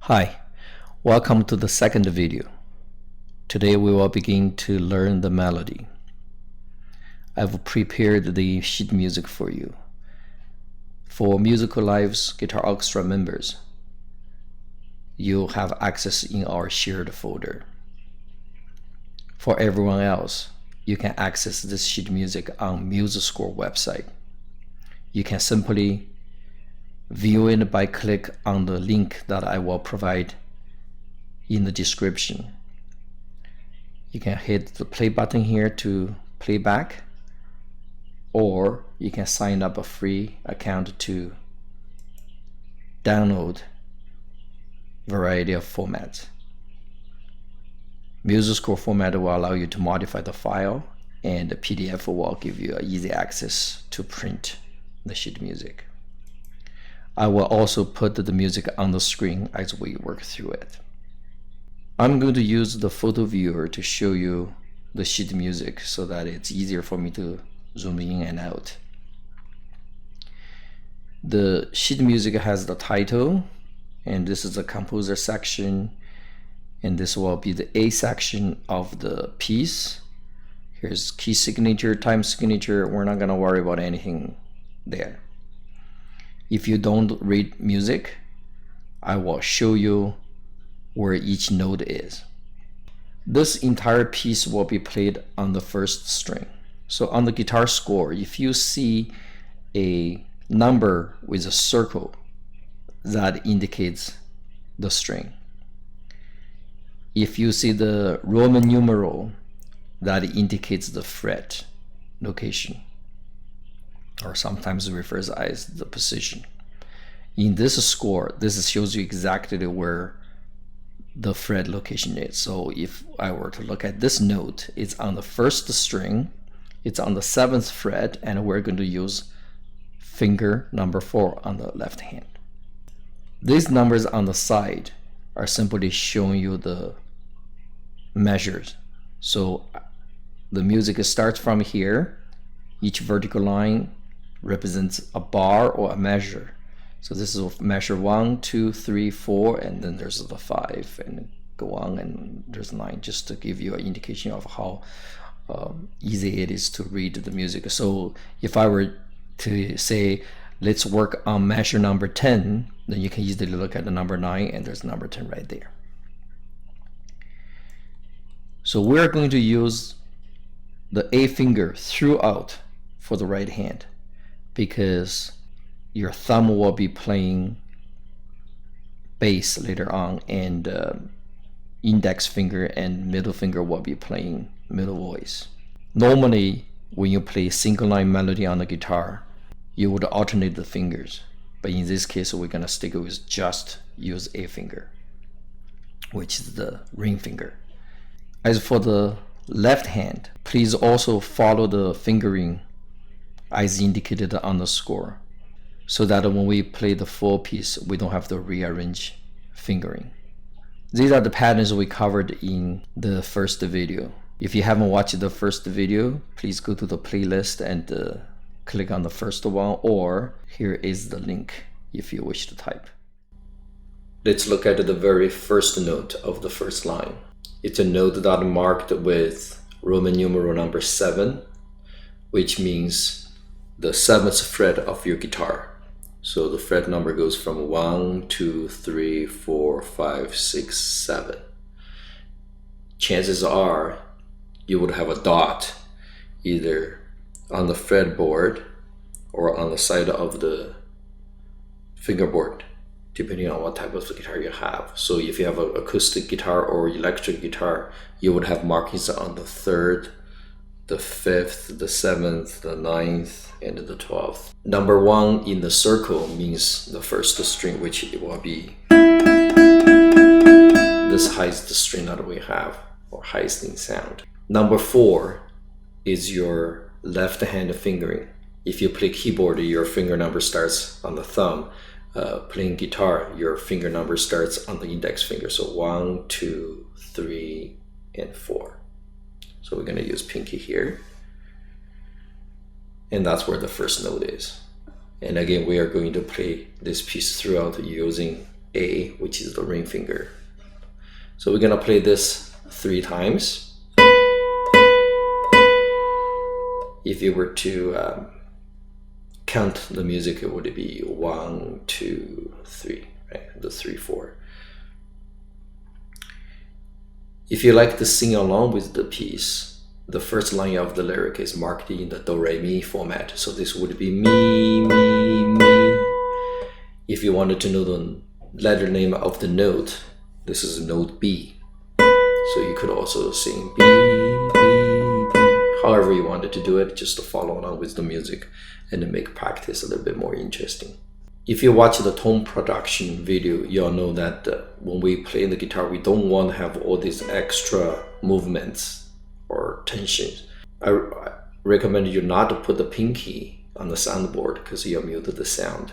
Hi, welcome to the second video. Today we will begin to learn the melody. I've prepared the sheet music for you. For Musical Live's Guitar Orchestra members, you'll have access in our shared folder. For everyone else, you can access this sheet music on MuseScore website. You can simply view it by click on the link that I will provide in the description. You can hit the play button here to play back, or you can sign up a free account to download variety of formats. MuseScore format will allow you to modify the file, and the PDF will give you easy access to print the sheet music. I will also put the music on the screen as we work through it. I'm going to use the photo viewer to show you the sheet music so that it's easier for me to zoom in and out. The sheet music has the title, and this is the composer section, and this will be the A section of the piece. Here's key signature, time signature. We're not going to worry about anything there. If you don't read music, I will show you where each note is. This entire piece will be played on the first string. So on the guitar score, if you see a number with a circle, that indicates the string. If you see the Roman numeral, that indicates the fret location, or sometimes refers as the position. In this score, this shows you exactly where the fret location is. So if I were to look at this note, it's on the first string, it's on the 7th fret, and we're going to use finger number 4 on the left hand. These numbers on the side are simply showing you the measures. So the music starts from here. Each vertical line represents a bar or a measure. So this is measure 1, 2, 3, 4, and then there's the 5, and go on, and there's 9, just to give you an indication of how easy it is to read the music. So if I were to say, let's work on measure number 10, then you can easily look at the number 9, and there's number 10 right there. So we're going to use the A finger throughout for the right hand, because your thumb will be playing bass later on, and index finger and middle finger will be playing middle voice. Normally, when you play single line melody on the guitar, you would alternate the fingers, but in this case, we're gonna stick with just use A finger, which is the ring finger. As for the left hand, please also follow the fingering as indicated on the score, so that when we play the full piece, we don't have to rearrange fingering. These are the patterns we covered in the first video. If you haven't watched the first video, please go to the playlist and click on the first one, or here is the link if you wish to type. Let's look at the very first note of the first line. It's a note that marked with Roman numeral number 7, which means the 7th fret of your guitar. So the fret number goes from 1, 2, 3, 4, 5, 6, 7. Chances are you would have a dot either on the fretboard or on the side of the fingerboard, depending on what type of guitar you have. So if you have an acoustic guitar or electric guitar, you would have markings on the 3rd, the 5th, the 7th, the 9th, and the 12th. Number 1 in the circle means the first string, which it will be this highest string that we have, or highest in sound. Number 4 is your left hand fingering. If you play keyboard, your finger number starts on the thumb. Playing guitar, your finger number starts on the index finger. So 1, 2, 3, and 4. So we're going to use pinky here, and that's where the first note is. And again, we are going to play this piece throughout using A, which is the ring finger. So we're gonna play this 3 times. If you were to count the music, it would be 1, 2, 3, right? The 3, 4. If you like to sing along with the piece, the first line of the lyric is marked in the do re mi format. So this would be mi, mi, mi. If you wanted to know the letter name of the note, this is note B. So you could also sing B, B, B. However you wanted to do it, just to follow along with the music and to make practice a little bit more interesting. If you watch the tone production video, you'll know that when we play the guitar, we don't want to have all these extra movements or tensions. I recommend you not to put the pinky on the soundboard because you'll mute the sound.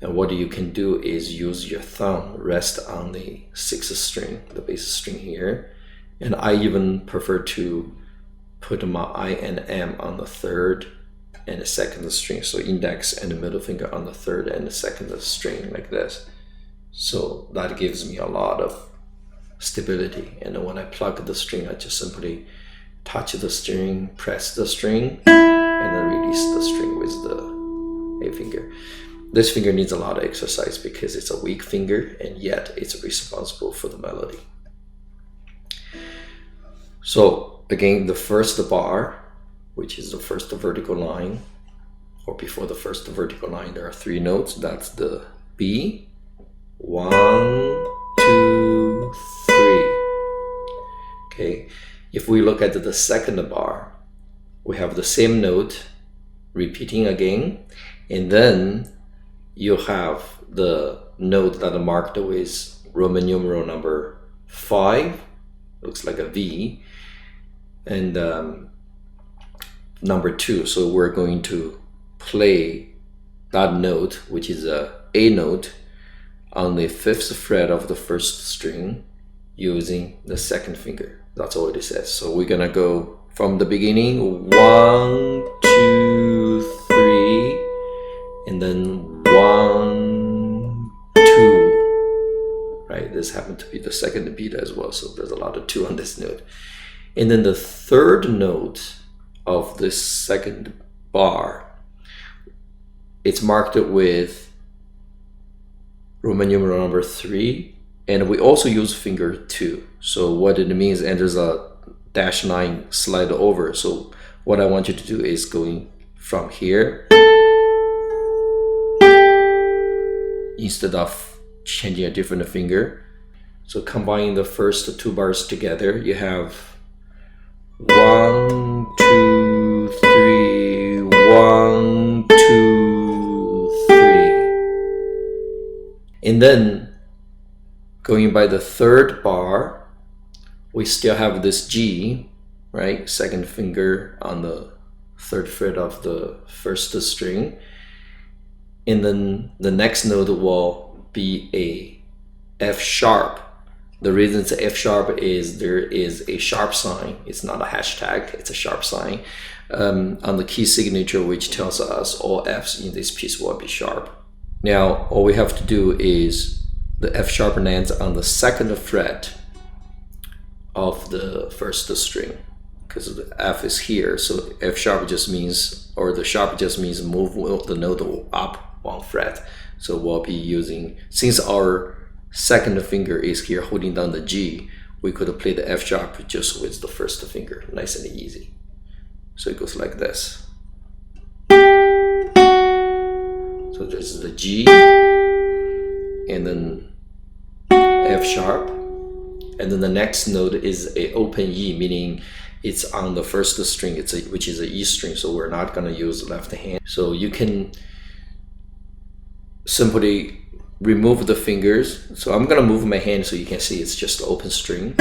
And what you can do is use your thumb, rest on the 6th string, the bass string here. And I even prefer to put my I and M on the 3rd and the 2nd string. So index and the middle finger on the 3rd and the 2nd string like this. So that gives me a lot of stability. And then when I plug the string, I just simply touch the string, press the string, and then release the string with the A finger. This finger needs a lot of exercise because it's a weak finger and yet it's responsible for the melody. So again, the first bar, which is the first vertical line, or before the first vertical line, there are 3 notes. That's the B. 1, 2, 3. Okay. If we look at the second bar, we have the same note repeating again, and then you have the note that are marked with Roman numeral number 5, looks like a V, and number 2. So we're going to play that note, which is a note, on the 5th fret of the 1st string using the 2nd finger. That's all it says. So we're gonna go from the beginning, 1, 2, 3, and then 1, 2. Right? This happened to be the 2nd beat as well, so there's a lot of 2 on this note. And then the 3rd note of this 2nd bar, it's marked with Roman numeral number 3, and we also use finger 2. So what it means, and there's a -9 slide over. So what I want you to do is going from here, instead of changing a different finger. So combining the first 2 bars together, you have 1, 2, 3, 1, 2, 3. And then going by the 3rd bar, we still have this G, right? 2nd finger on the 3rd fret of the 1st string. And then the next note will be a F sharp. The reason it's F sharp is there is a sharp sign. It's not a hashtag, it's a sharp sign on the key signature, which tells us all Fs in this piece will be sharp. Now, all we have to do is the F sharp lands on the 2nd fret of the 1st string, because the F is here. So F sharp just means, or the sharp just means move the note up 1 fret. So we'll be using, since our 2nd finger is here holding down the G, we could play the F sharp just with the 1st finger, nice and easy. So it goes like this. So this is the G, and then F sharp, and then the next note is a open E, meaning it's on the 1st string, which is an E string, so we're not going to use left hand. So you can simply remove the fingers. So I'm going to move my hand so you can see it's just an open string.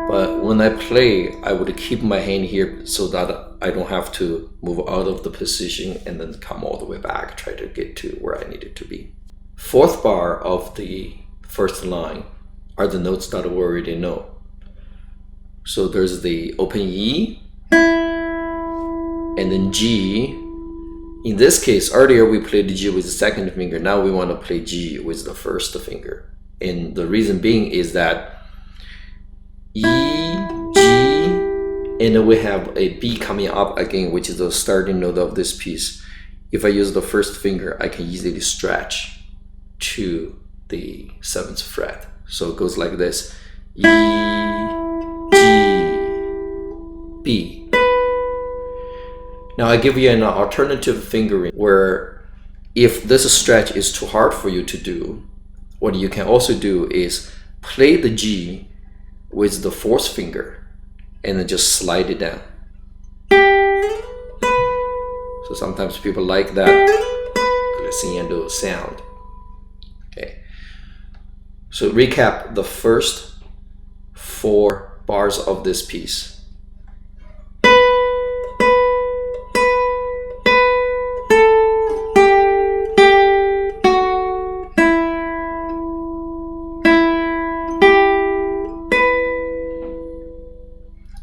But when I play, I would keep my hand here so that I don't have to move out of the position and then come all the way back, try to get to where I need it to be. 4th bar of the 1st line are the notes that we already know. So there's the open E, and then G. In this case, earlier we played G with the 2nd finger. Now we want to play G with the 1st finger. And the reason being is that E, G, and then we have a B coming up again, which is the starting note of this piece. If I use the first finger, I can easily stretch to the 7th fret. So it goes like this: E, G, B. Now I give you an alternative fingering where if this stretch is too hard for you to do, what you can also do is play the G with the 4th finger and then just slide it down. So sometimes people like that crescendo sound. Okay. So recap the first 4 bars of this piece.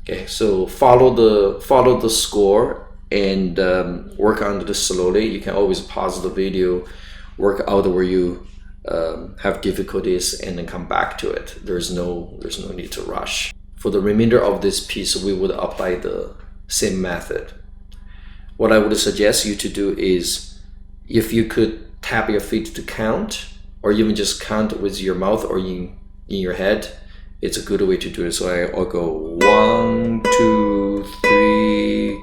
Okay, so follow the score and work on this slowly. You can always pause the video, work out where you have difficulties, and then come back to it. There's no need to rush. For the remainder of this piece, we would apply the same method. What I would suggest you to do is, if you could tap your feet to count, or even just count with your mouth or in your head, it's a good way to do it. So I'll go 1, 2, 3,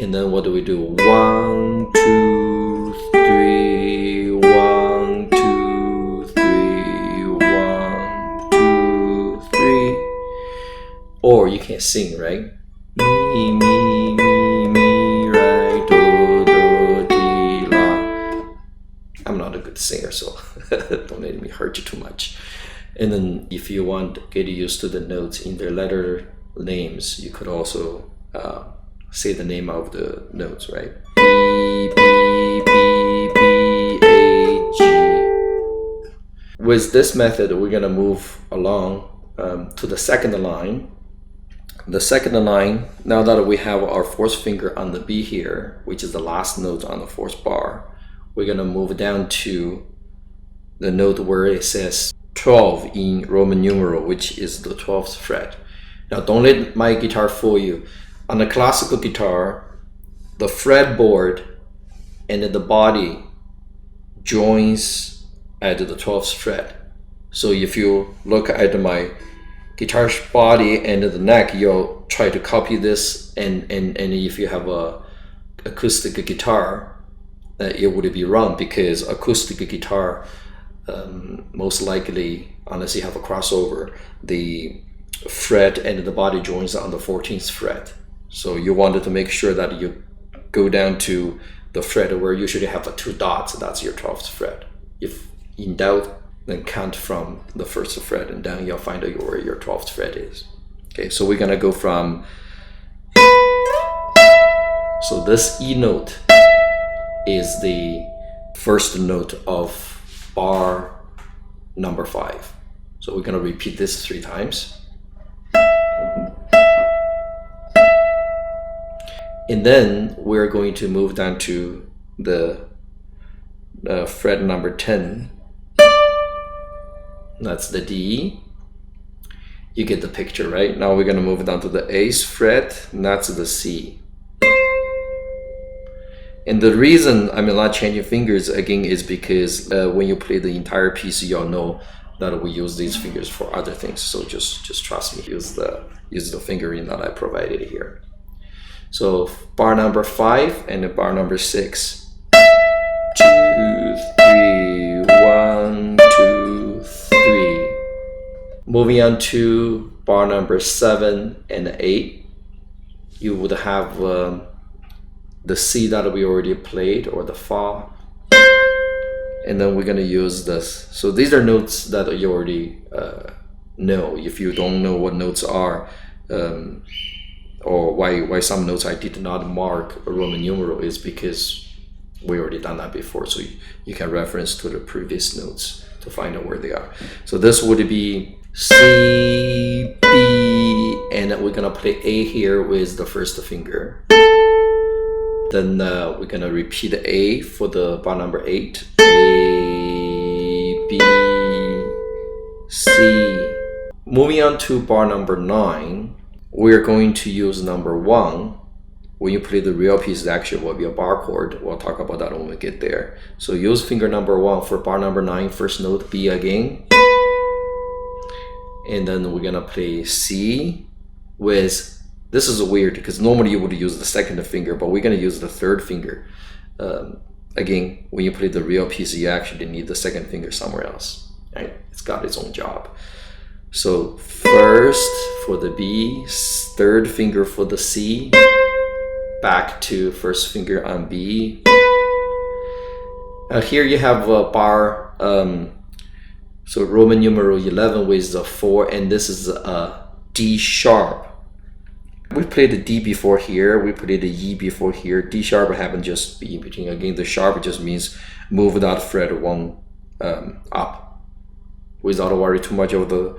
and then what do we do? 1, 2, 3, 1, 2, 3, 1, 2, 3. Or you can sing, right? Me, me, me, me, right, do, do, di, la. I'm not a good singer, so don't let me hurt you too much. And then if you want, get used to the notes in their letter names, you could also say the name of the notes, right? B, B, B, B, A, G. With this method, we're gonna move along to the second line. The second line, now that we have our 4th finger on the B here, which is the last note on the 4th bar, we're gonna move down to the note where it says 12 in Roman numeral, which is the 12th fret. Now don't let my guitar fool you. On a classical guitar, the fretboard and the body joins at the 12th fret. So if you look at my guitar's body and the neck, you'll try to copy this, and if you have a acoustic guitar, it would be wrong, because acoustic guitar, most likely, unless you have a crossover, the fret and the body joins on the 14th fret. So you wanted to make sure that you go down to the fret where you usually have 2 dots. That's your 12th fret. If in doubt, then count from the 1st fret and down. You'll find out where your 12th fret is. Okay, so we're gonna go from. So this E note is the first note of bar number 5. So we're going to repeat this 3 times. And then we're going to move down to the fret number 10. That's the D. You get the picture, right? Now we're going to move down to the 8th fret, and that's the C. And the reason I'm not changing fingers again is because when you play the entire piece, you'll know that we use these fingers for other things. So just trust me, use the fingering that I provided here. So bar number 5 and bar number 6. 2, 3, 1, 2, 3. Moving on to bar number 7 and 8, you would have the C that we already played, or the Fa, and then we're going to use this. So these are notes that you already know. If you don't know what notes are, or why some notes I did not mark a Roman numeral, is because we already done that before. So you can reference to the previous notes to find out where they are. So this would be C, B, and we're going to play A here with the first finger. Then we're gonna repeat A for the bar number 8. A, B, C. Moving on to bar number 9, we're going to use number 1. When you play the real piece, it actually will be a bar chord. We'll talk about that when we get there. So use finger number 1 for bar number 9, first note B again. And then we're gonna play C with, this is weird because normally you would use the second finger, but we're gonna use the third finger. Again, when you play the real piece, you actually need the second finger somewhere else, right? It's got its own job. So first for the B, third finger for the C, back to first finger on B. Here you have a bar, so Roman numeral 11 with the 4, and this is a D sharp. We played the D before here, we played the E before here. D sharp happened just be in between. Again, the sharp just means move that fret one up. Without worry too much of the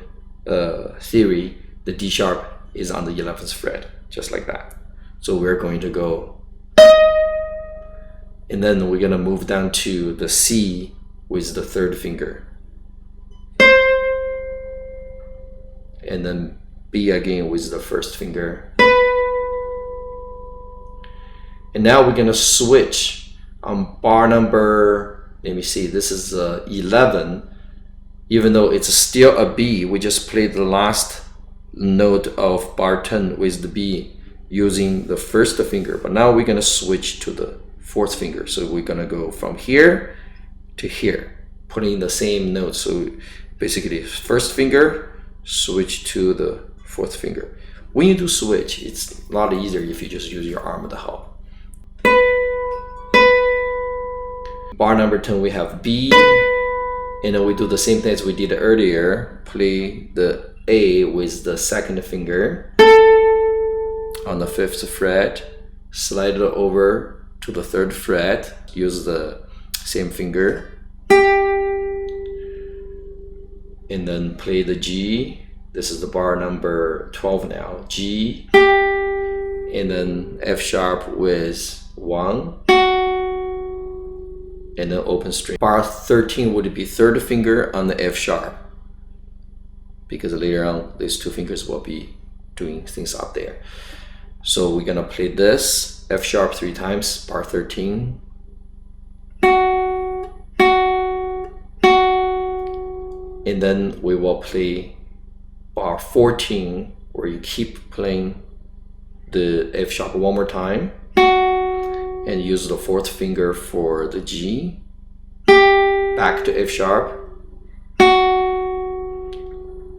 theory, the D sharp is on the 11th fret, just like that. So we're going to go, and then we're gonna move down to the C with the third finger, and then B again with the first finger. And now we're gonna switch on bar number, let me see, this is 11. Even though it's still a B, we just played the last note of bar 10 with the B using the first finger, but now we're gonna switch to the fourth finger. So we're gonna go from here to here, putting the same note. So basically first finger, switch to the fourth finger. When you do switch, it's a lot easier if you just use your arm to help. Bar number 10, we have B, and then we do the same thing as we did earlier. Play the A with the second finger on the 5th fret, slide it over to the 3rd fret, use the same finger, and then play the G. This is the bar number 12 now, G, and then F sharp with 1, and then open string. Bar 13 would be 3rd finger on the F sharp, because later on these 2 fingers will be doing things up there. So we're gonna play this F sharp 3 times, bar 13, and then we will play bar 14, where you keep playing the F sharp one more time and use the 4th finger for the G, back to F sharp,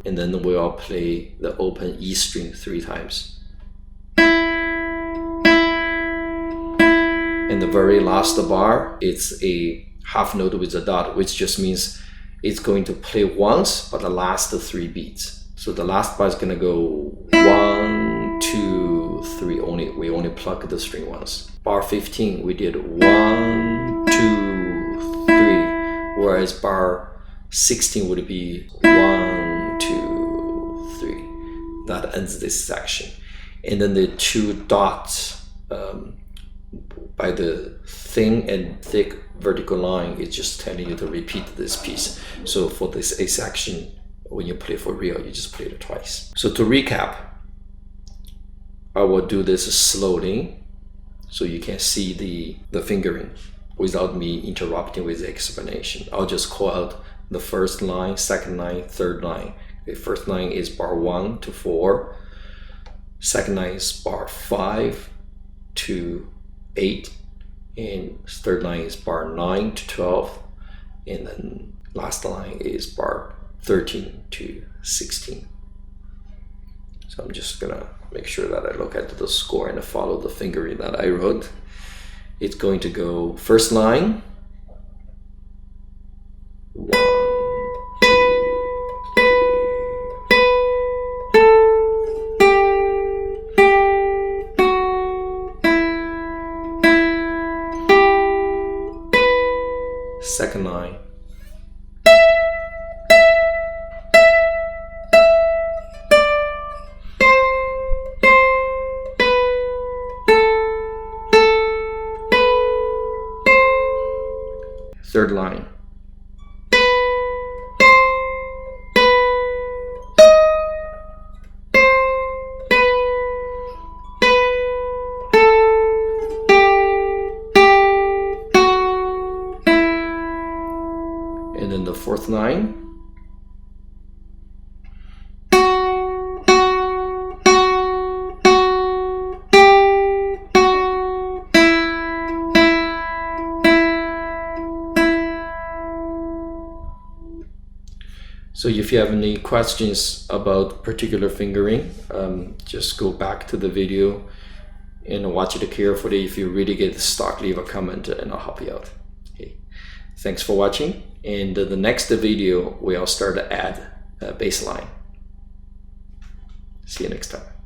and then we'll play the open E string 3 times. And the very last bar, it's a half note with a dot, which just means it's going to play once, but the last 3 beats. So the last bar is gonna go 1, 2, 3, we only pluck the string once. Bar 15, we did 1, 2, 3, whereas bar 16 would be 1, 2, 3. That ends this section. And then the 2 dots by the thin and thick vertical line is just telling you to repeat this piece. So for this A section, when you play for real, you just play it twice. So to recap, I will do this slowly so you can see the fingering without me interrupting with the explanation. I'll just call out the first line, second line, third line. The first line is bar 1 to 4. Second line is bar 5 to 8. And third line is bar 9 to 12. And then last line is bar 13 to 16. So I'm just gonna make sure that I look at the score and follow the fingering that I wrote. It's going to go first line, 1, 2, 3. Second line, third line, then the fourth line. So if you have any questions about particular fingering, just go back to the video and watch it carefully. If you really get stuck, leave a comment and I'll help you out. Okay. Thanks for watching. And the next video, we'll start to add a bass line. See you next time.